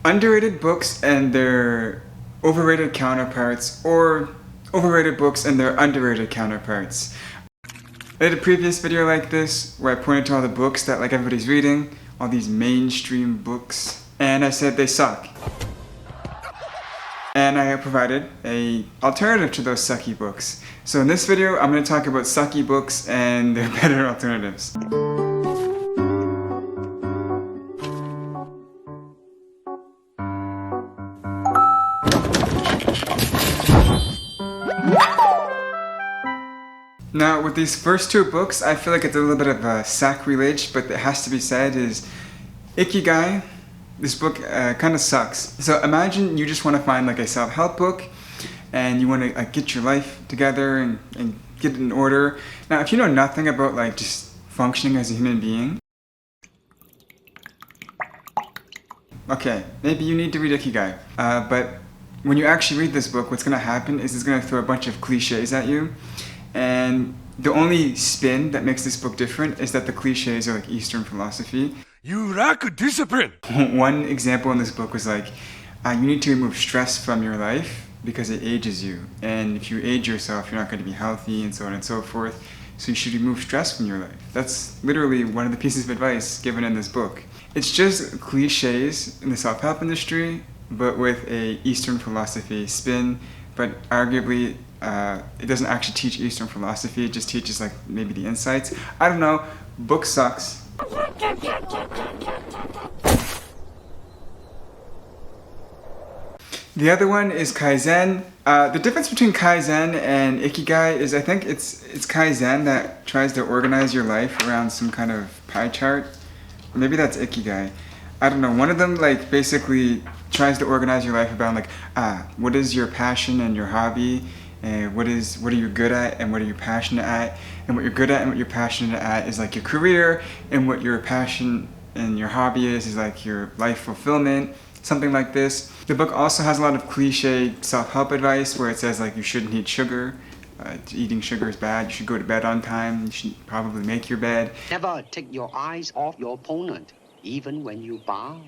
Underrated books and their overrated counterparts, or overrated books and their underrated counterparts. I did a previous video like this where I pointed to all the books that like everybody's reading, all these mainstream books, and I said they suck. And I provided an alternative to those sucky books. So in this video, I'm going to talk about sucky books and their better alternatives. Now, with these first two books, I feel like it's a little bit of a sacrilege, but it has to be said, is Ikigai. This book kind of sucks. So imagine you just want to find like a self-help book, and you want to get your life together and get it in order. Now, if you know nothing about like just functioning as a human being, okay, maybe you need to read Ikigai. But when you actually read this book, what's going to happen is it's going to throw a bunch of cliches at you. And the only spin that makes this book different is that the cliches are like Eastern philosophy. You lack discipline! One example in this book was like, you need to remove stress from your life because it ages you. And if you age yourself, you're not going to be healthy and so on and so forth. So you should remove stress from your life. That's literally one of the pieces of advice given in this book. It's just cliches in the self-help industry, but with a Eastern philosophy spin, but arguably it doesn't actually teach Eastern philosophy, it just teaches like maybe the insights. I don't know, book sucks. The other one is Kaizen. The difference between Kaizen and Ikigai is I think it's Kaizen that tries to organize your life around some kind of pie chart. Or maybe that's Ikigai. I don't know, one of them like basically tries to organize your life around like, what is your passion and your hobby? And what are you good at and what are you passionate at? And what you're good at and what you're passionate at is like your career, and what your passion and your hobby is like your life fulfillment, something like this. The book also has a lot of cliche self-help advice where it says like you shouldn't eat sugar, eating sugar is bad, you should go to bed on time, you should probably make your bed. Never take your eyes off your opponent, even when you bow.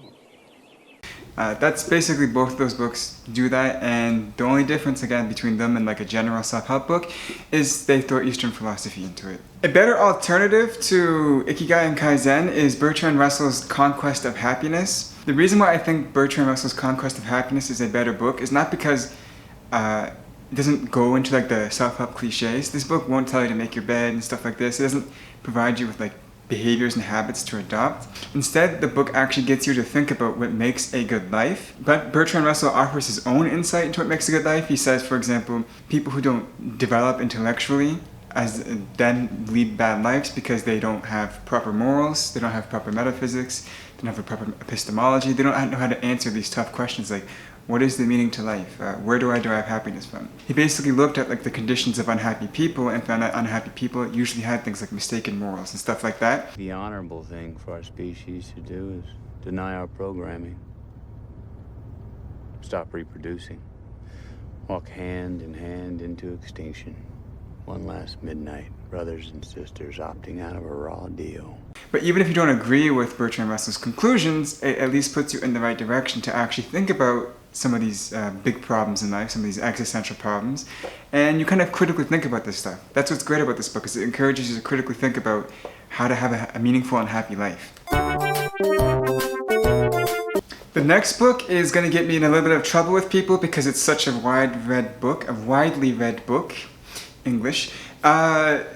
That's basically both of those books do that, and the only difference again between them and like a general self-help book is they throw Eastern philosophy into it. A better alternative to Ikigai and Kaizen is Bertrand Russell's Conquest of Happiness. The reason why I think Bertrand Russell's Conquest of Happiness is a better book is not because it doesn't go into like the self-help cliches. This book won't tell you to make your bed and stuff like this. It doesn't provide you with like behaviors and habits to adopt. Instead, the book actually gets you to think about what makes a good life. But Bertrand Russell offers his own insight into what makes a good life. He says, for example, people who don't develop intellectually then lead bad lives because they don't have proper morals, they don't have proper metaphysics, they don't have a proper epistemology, they don't know how to answer these tough questions like, what is the meaning to life? Where do I derive happiness from? He basically looked at like the conditions of unhappy people and found that unhappy people usually had things like mistaken morals and stuff like that. The honorable thing for our species to do is deny our programming. Stop reproducing. Walk hand in hand into extinction. One last midnight, brothers and sisters opting out of a raw deal. But even if you don't agree with Bertrand Russell's conclusions, it at least puts you in the right direction to actually think about some of these big problems in life, some of these existential problems, and you kind of critically think about this stuff. That's what's great about this book, is it encourages you to critically think about how to have a meaningful and happy life. The next book is going to get me in a little bit of trouble with people because it's such a widely read book, English,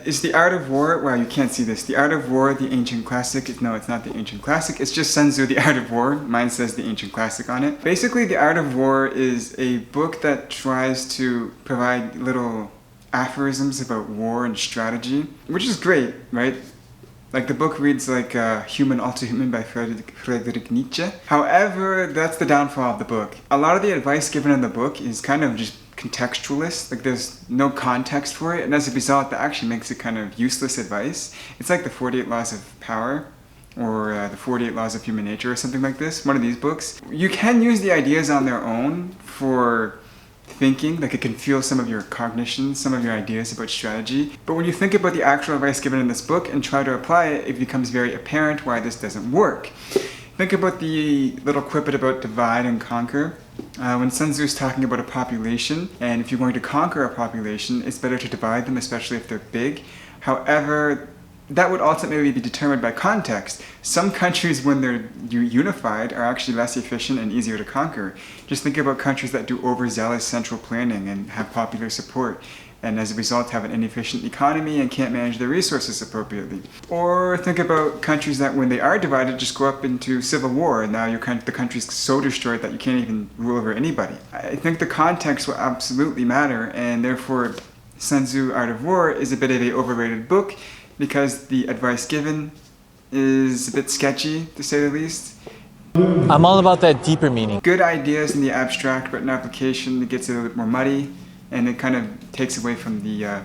is The Art of War. Wow, you can't see this. The Art of War, the ancient classic. No, it's not the ancient classic. It's just Sun Tzu, The Art of War. Mine says the ancient classic on it. Basically, The Art of War is a book that tries to provide little aphorisms about war and strategy, which is great, right? Like the book reads like Human Ultra Human by Friedrich Nietzsche. However, that's the downfall of the book. A lot of the advice given in the book is kind of just contextualist, like there's no context for it, and as a result that actually makes it kind of useless advice. It's like the 48 Laws of Power, or the 48 Laws of Human Nature, or something like this, one of these books. You can use the ideas on their own for thinking, like it can fuel some of your cognition, some of your ideas about strategy, but when you think about the actual advice given in this book and try to apply it, it becomes very apparent why this doesn't work. Think about the little quippet about divide and conquer. When Sun Tzu is talking about a population, and if you're going to conquer a population, it's better to divide them, especially if they're big. However, that would ultimately be determined by context. Some countries, when they're unified, are actually less efficient and easier to conquer. Just think about countries that do overzealous central planning and have popular support, and as a result have an inefficient economy and can't manage their resources appropriately. Or think about countries that when they are divided just go up into civil war, and now the country's so destroyed that you can't even rule over anybody. I think the context will absolutely matter, and therefore Sun Tzu Art of War is a bit of an overrated book because the advice given is a bit sketchy, to say the least. I'm all about that deeper meaning. Good ideas in the abstract, but in application it gets a little bit more muddy, and it kind of takes away from the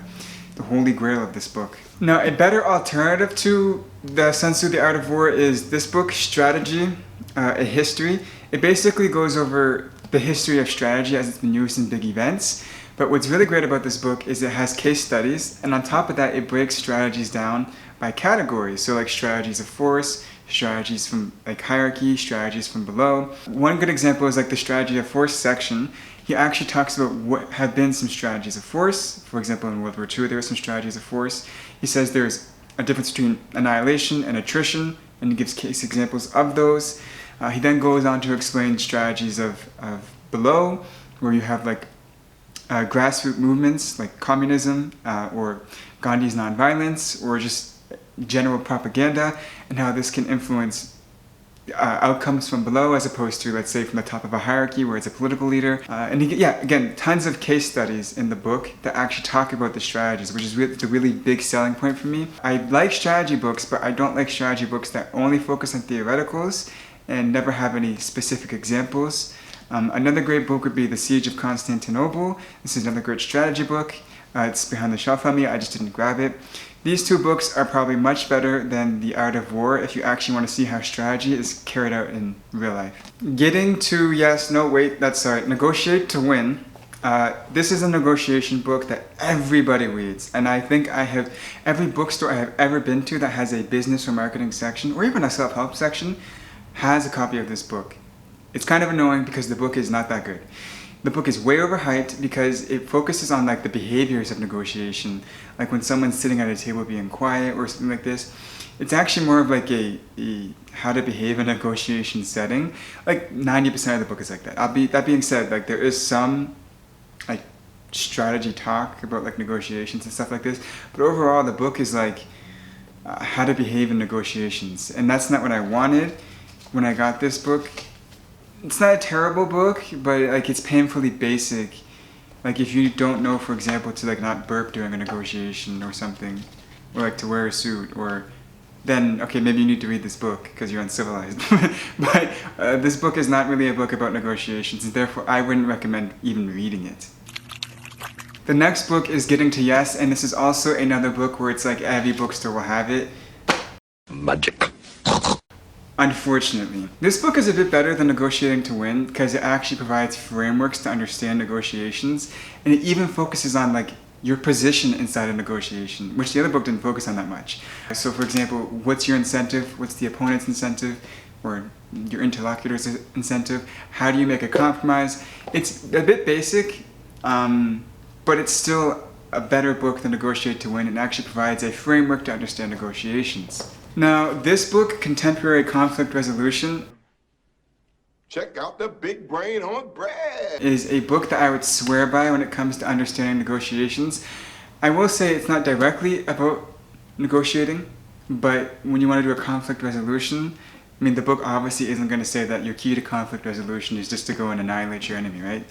holy grail of this book. Now, a better alternative to the Sun Tzu, The Art of War is this book, Strategy, a History. It basically goes over the history of strategy as it's been used in big events. But what's really great about this book is it has case studies, and on top of that, it breaks strategies down by categories. So like strategies of force, strategies from like hierarchy, strategies from below. One good example is like the strategy of force section. He actually talks about what have been some strategies of force. For example, in World War II, there were some strategies of force. He says there's a difference between annihilation and attrition, and he gives case examples of those. He then goes on to explain strategies of below, where you have like grassroots movements like communism or Gandhi's nonviolence, or just general propaganda, and how this can influence outcomes from below as opposed to, let's say, from the top of a hierarchy where it's a political leader. And again, tons of case studies in the book that actually talk about the strategies, which is the really big selling point for me. I like strategy books, but I don't like strategy books that only focus on theoreticals and never have any specific examples. Another great book would be The Siege of Constantinople. This is another great strategy book. It's behind the shelf on me, I just didn't grab it. These two books are probably much better than The Art of War if you actually want to see how strategy is carried out in real life. Getting to, Negotiate to Win. This is a negotiation book that everybody reads, and I think every bookstore I have ever been to that has a business or marketing section, or even a self-help section, has a copy of this book. It's kind of annoying because the book is not that good. The book is way overhyped because it focuses on like the behaviors of negotiation, like when someone's sitting at a table being quiet or something like this. It's actually more of like a how to behave in a negotiation setting. Like 90% of the book is like that. That being said, like there is some like strategy talk about like negotiations and stuff like this, but overall the book is like how to behave in negotiations, and that's not what I wanted when I got this book. It's not a terrible book, but like it's painfully basic. Like if you don't know, for example, to like not burp during a negotiation or something, or like to wear a suit, or then okay, maybe you need to read this book because you're uncivilized. But this book is not really a book about negotiations, and therefore I wouldn't recommend even reading it. The next book is Getting to Yes, and this is also another book where it's like every bookstore will have it. Magic. Unfortunately. This book is a bit better than Negotiating to Win because it actually provides frameworks to understand negotiations, and it even focuses on like your position inside a negotiation, which the other book didn't focus on that much. So for example, what's your incentive? What's the opponent's incentive? Or your interlocutor's incentive? How do you make a compromise? It's a bit basic, but it's still a better book than Negotiate to Win, and actually provides a framework to understand negotiations. Now, this book, Contemporary Conflict Resolution, Check out the big brain on bread. is a book that I would swear by when it comes to understanding negotiations. I will say it's not directly about negotiating, but when you want to do a conflict resolution, I mean, the book obviously isn't going to say that your key to conflict resolution is just to go and annihilate your enemy, right?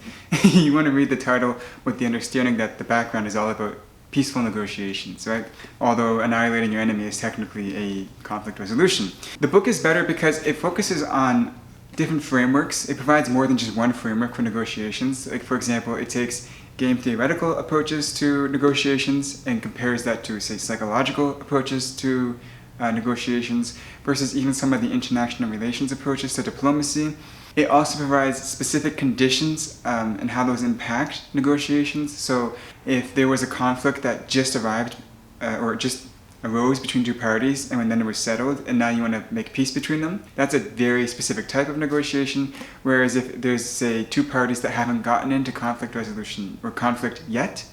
You want to read the title with the understanding that the background is all about peaceful negotiations, right? Although annihilating your enemy is technically a conflict resolution. The book is better because it focuses on different frameworks. It provides more than just one framework for negotiations. Like for example, it takes game theoretical approaches to negotiations and compares that to, say, psychological approaches to negotiations versus even some of the international relations approaches to diplomacy. It also provides specific conditions and how those impact negotiations. So if there was a conflict that just arrived or just arose between two parties and then it was settled and now you want to make peace between them. That's a very specific type of negotiation. Whereas if there's, say, two parties that haven't gotten into conflict resolution or conflict yet,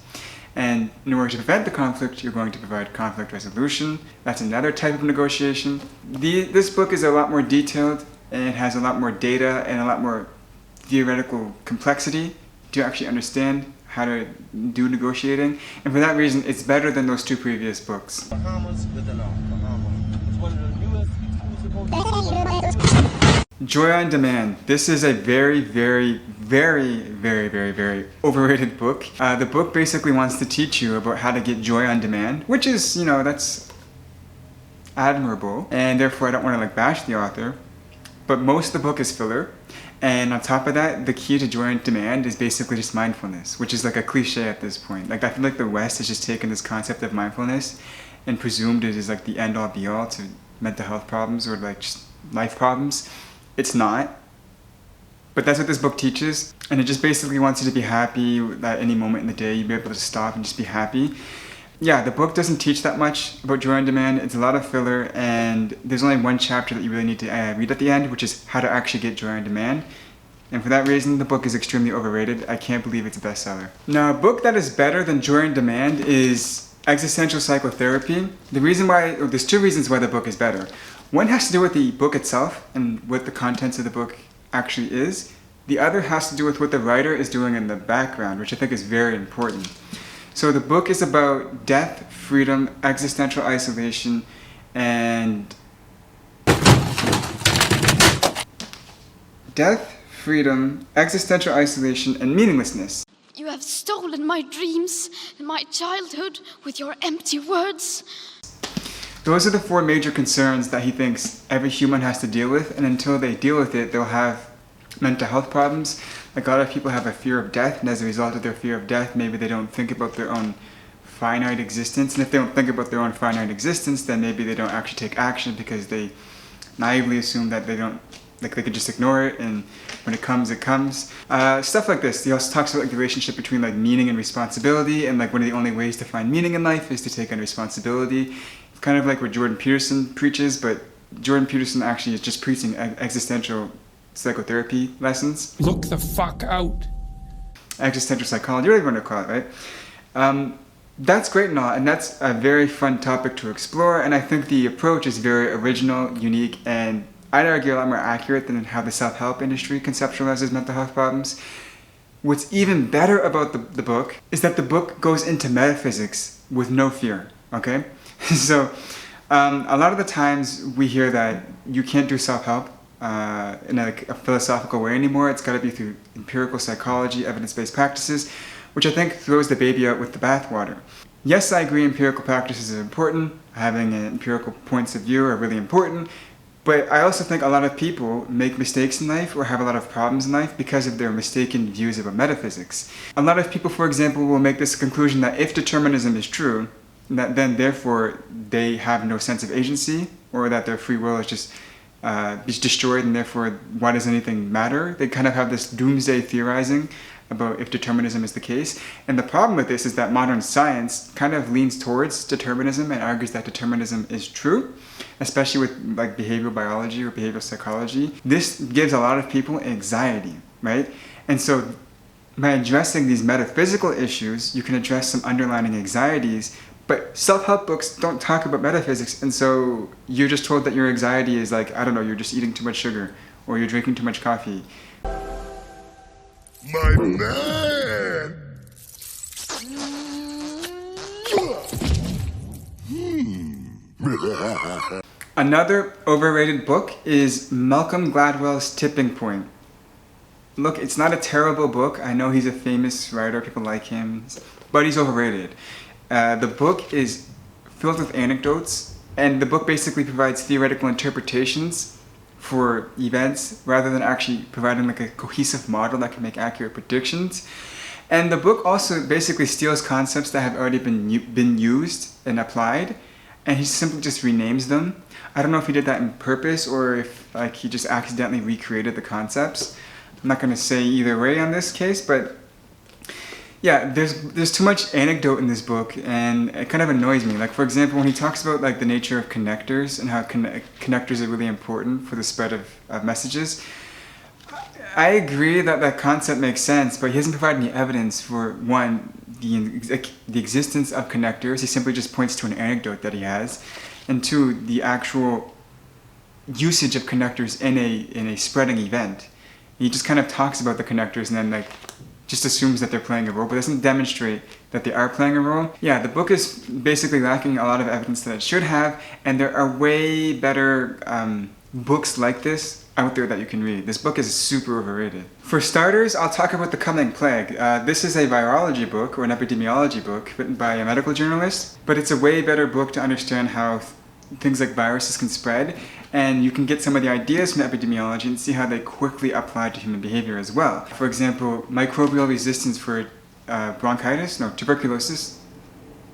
and in order to prevent the conflict, you're going to provide conflict resolution. That's another type of negotiation. This book is a lot more detailed and it has a lot more data and a lot more theoretical complexity to actually understand how to do negotiating, and for that reason it's better than those two previous books. Bahamas with an R. Bahamas. It's one of the newest exclusive. Joy on Demand. This is a very, very, very, very, very, very overrated book. The book basically wants to teach you about how to get joy on demand, which is, you know, that's admirable, and therefore I don't want to like bash the author, but most of the book is filler. And on top of that, the key to joy on demand is basically just mindfulness, which is like a cliche at this point. Like I feel like the West has just taken this concept of mindfulness and presumed it is like the end all be all to mental health problems or like just life problems. It's not. But that's what this book teaches, and it just basically wants you to be happy at any moment in the day. You'll be able to stop and just be happy. Yeah, the book doesn't teach that much about joy on demand. It's a lot of filler, and there's only one chapter that you really need to read at the end, which is how to actually get joy on demand. And for that reason, the book is extremely overrated. I can't believe it's a bestseller. Now, a book that is better than Joy on Demand is Existential Psychotherapy. There's two reasons why the book is better. One has to do with the book itself and what the contents of the book actually is. The other has to do with what the writer is doing in the background, which I think is very important. So the book is about death, freedom, existential isolation, and meaninglessness. You have stolen my dreams and my childhood with your empty words. Those are the four major concerns that he thinks every human has to deal with, and until they deal with it, they'll have mental health problems. Like a lot of people have a fear of death, and as a result of their fear of death, maybe they don't think about their own finite existence. And if they don't think about their own finite existence, then maybe they don't actually take action because they naively assume that they could just ignore it, and when it comes, it comes. Stuff like this. He also talks about like the relationship between like meaning and responsibility, and like one of the only ways to find meaning in life is to take on responsibility. It's kind of like what Jordan Peterson preaches, but Jordan Peterson actually is just preaching existential psychotherapy lessons. Look the fuck out. Existential psychology, whatever you want to call it, right? That's great and all, and that's a very fun topic to explore, and I think the approach is very original, unique, and I'd argue a lot more accurate than how the self-help industry conceptualizes mental health problems. What's even better about the book is that the book goes into metaphysics with no fear, okay? So a lot of the times we hear that you can't do self-help in a philosophical way anymore. It's got to be through empirical psychology, evidence-based practices, which I think throws the baby out with the bathwater. Yes, I agree empirical practices are important. Having empirical points of view are really important. But I also think a lot of people make mistakes in life or have a lot of problems in life because of their mistaken views about metaphysics. A lot of people, for example, will make this conclusion that if determinism is true, that then therefore they have no sense of agency, or that their free will is just destroyed, and therefore why does anything matter? They kind of have this doomsday theorizing about if determinism is the case. And the problem with this is that modern science kind of leans towards determinism and argues that determinism is true, especially with like behavioral biology or behavioral psychology. This gives a lot of people anxiety, right? And so by addressing these metaphysical issues, you can address some underlying anxieties. But self-help books don't talk about metaphysics, and so you're just told that your anxiety is like, I don't know, you're just eating too much sugar, or you're drinking too much coffee. My man! Another overrated book is Malcom Gladwell's Tipping Point. Look, it's not a terrible book. I know he's a famous writer, people like him, but he's overrated. The book is filled with anecdotes, and the book basically provides theoretical interpretations for events rather than actually providing like a cohesive model that can make accurate predictions. And the book also basically steals concepts that have already been used and applied, and he simply just renames them. I don't know if he did that on purpose or if like he just accidentally recreated the concepts. I'm not going to say either way on this case, but Yeah, there's too much anecdote in this book, and it kind of annoys me. Like, for example, when he talks about like the nature of connectors and how connectors are really important for the spread of messages, I agree that that concept makes sense, but he hasn't provided any evidence for, one, the existence of connectors. He simply just points to an anecdote that he has, and two, the actual usage of connectors in a spreading event. He just kind of talks about the connectors and then like just assumes that they're playing a role, but doesn't demonstrate that they are playing a role. Yeah, the book is basically lacking a lot of evidence that it should have, and there are way better books like this out there that you can read. This book is super overrated. For starters, I'll talk about The Coming Plague. This is a virology book or an epidemiology book written by a medical journalist, but it's a way better book to understand how things like viruses can spread, and you can get some of the ideas from epidemiology and see how they quickly apply to human behavior as well. For example, microbial resistance for tuberculosis.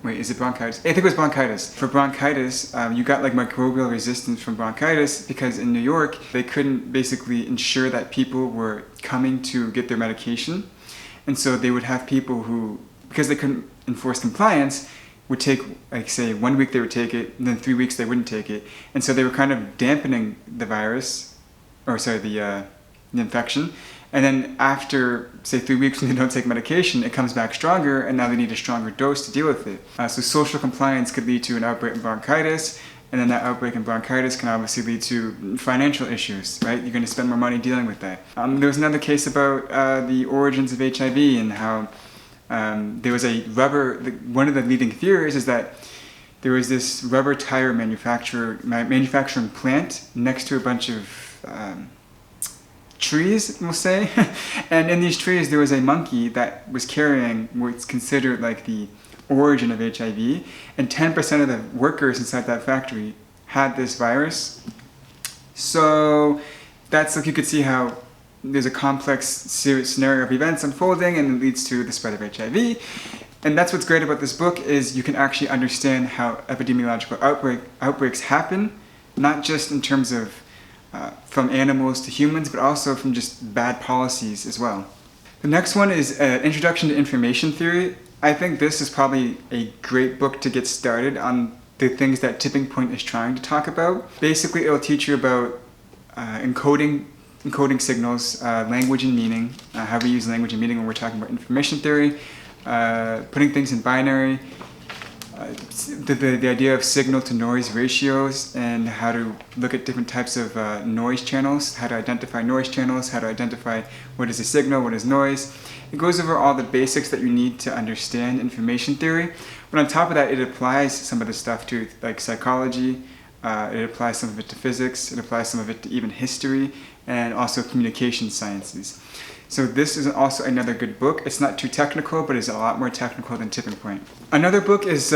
Wait, is it bronchitis? I think it was bronchitis. For bronchitis, you got like microbial resistance from bronchitis because in New York, they couldn't basically ensure that people were coming to get their medication. And so they would have people who, because they couldn't enforce compliance, would take, like say, 1 week they would take it, and then 3 weeks they wouldn't take it. And so they were kind of dampening the virus, or sorry, the infection. And then after, say, 3 weeks when they don't take medication, it comes back stronger, and now they need a stronger dose to deal with it. So social compliance could lead to an outbreak of bronchitis, and then that outbreak in bronchitis can obviously lead to financial issues, right? You're going to spend more money dealing with that. There was another case about the origins of HIV and how there was a one of the leading theories is that there was this rubber tire manufacturing plant next to a bunch of trees, we'll say. And in these trees, there was a monkey that was carrying what's considered like the origin of HIV, and 10% of the workers inside that factory had this virus. So that's like, you could see how there's a complex scenario of events unfolding, and it leads to the spread of HIV. And that's what's great about this book, is you can actually understand how epidemiological outbreaks happen, not just in terms of from animals to humans, but also from just bad policies as well. The next one is Introduction to Information Theory. I think this is probably a great book to get started on the things that Tipping Point is trying to talk about. Basically, it'll teach you about encoding signals, language and meaning, how we use language and meaning when we're talking about information theory, putting things in binary, the idea of signal to noise ratios, and how to look at different types of noise channels, how to identify noise channels, how to identify what is a signal, what is noise. It goes over all the basics that you need to understand information theory, but on top of that, it applies some of the stuff to like psychology, it applies some of it to physics, it applies some of it to even history, and also communication sciences. So this is also another good book. It's not too technical, but it's a lot more technical than Tipping Point. Another book is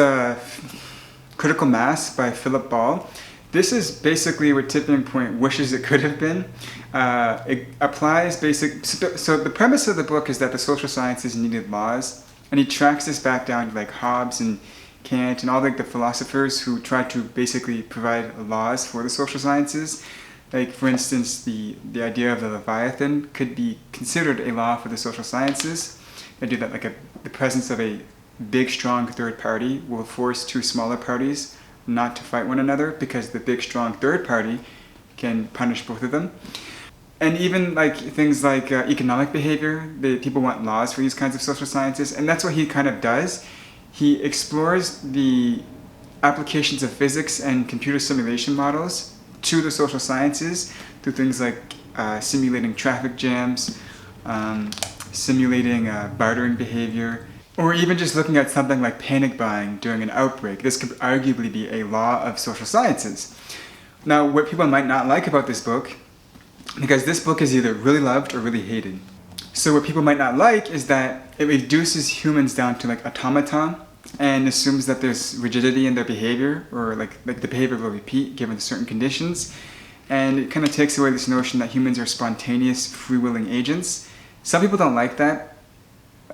Critical Mass by Philip Ball. This is basically what Tipping Point wishes it could have been. It applies so the premise of the book is that the social sciences needed laws, and he tracks this back down to like Hobbes and Kant and all like the philosophers who tried to basically provide laws for the social sciences. Like, for instance, the idea of the Leviathan could be considered a law for the social sciences. The idea that like the presence of a big, strong third party will force two smaller parties not to fight one another because the big, strong third party can punish both of them. And even like things like economic behavior, people want laws for these kinds of social sciences, and that's what he kind of does. He explores the applications of physics and computer simulation models to the social sciences through things like simulating traffic jams, simulating bartering behavior, or even just looking at something like panic buying during an outbreak. This could arguably be a law of social sciences. Now, what people might not like about this book, because this book is either really loved or really hated. So what people might not like is that it reduces humans down to like automaton, and assumes that there's rigidity in their behavior, or like the behavior will repeat given certain conditions. And it kind of takes away this notion that humans are spontaneous, free-willing agents. Some people don't like that.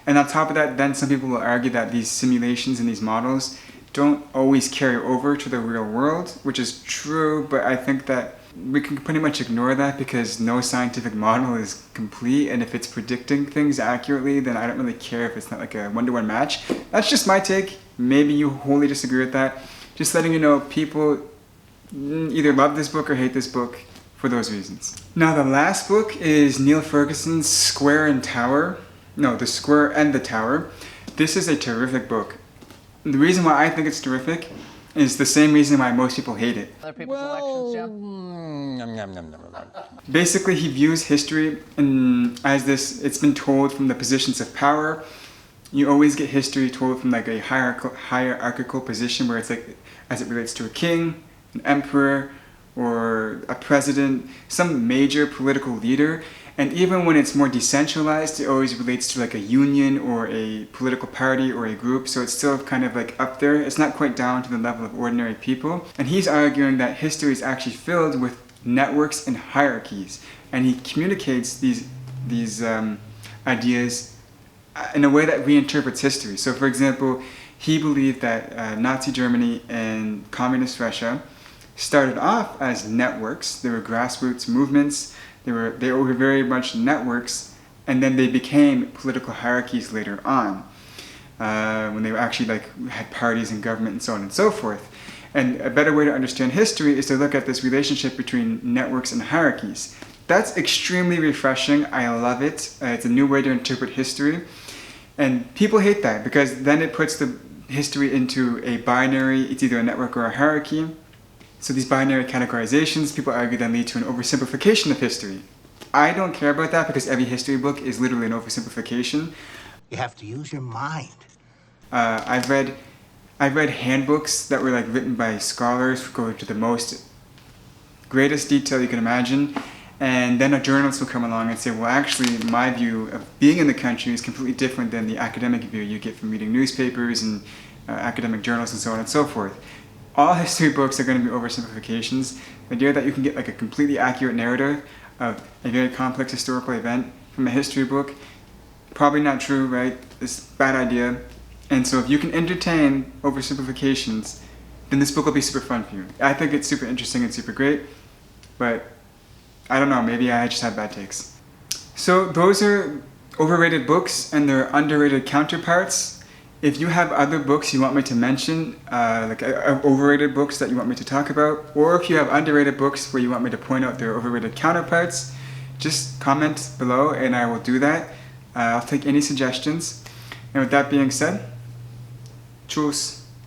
And on top of that, then some people will argue that these simulations and these models don't always carry over to the real world, which is true, but I think that we can pretty much ignore that because no scientific model is complete, and if it's predicting things accurately, then I don't really care if it's not like a one-to-one match. That's just my take. Maybe you wholly disagree with that. Just letting you know, people either love this book or hate this book for those reasons. Now the last book is Neil Ferguson's Square and Tower. No, The Square and the Tower. This is a terrific book. The reason why I think it's terrific is the same reason why most people hate it. Other people's elections, yeah? Basically, he views history as this, it's been told from the positions of power. You always get history told from like a hierarchical position where it's like, as it relates to a king, an emperor, or a president, some major political leader. And even when it's more decentralized, it always relates to like a union or a political party or a group. So it's still kind of like up there. It's not quite down to the level of ordinary people. And he's arguing that history is actually filled with networks and hierarchies. And he communicates these ideas in a way that reinterprets history. So for example, he believed that Nazi Germany and Communist Russia started off as networks. They were grassroots movements. They were very much networks, and then they became political hierarchies later on, when they were actually like had parties and government and so on and so forth. And a better way to understand history is to look at this relationship between networks and hierarchies. That's extremely refreshing. I love it. It's a new way to interpret history, and people hate that because then it puts the history into a binary. It's either a network or a hierarchy. So these binary categorizations, people argue, then lead to an oversimplification of history. I don't care about that because every history book is literally an oversimplification. You have to use your mind. I've read handbooks that were like written by scholars who go into the greatest detail you can imagine, and then a journalist will come along and say, well, actually, my view of being in the country is completely different than the academic view you get from reading newspapers and academic journals and so on and so forth. All history books are going to be oversimplifications. The idea that you can get like a completely accurate narrative of a very complex historical event from a history book, probably not true, right? It's a bad idea. And so if you can entertain oversimplifications, then this book will be super fun for you. I think it's super interesting and super great, but I don't know, maybe I just have bad takes. So those are overrated books and their underrated counterparts. If you have other books you want me to mention, like overrated books that you want me to talk about, or if you have underrated books where you want me to point out their overrated counterparts, just comment below and I will do that. I'll take any suggestions. And with that being said, tschüss.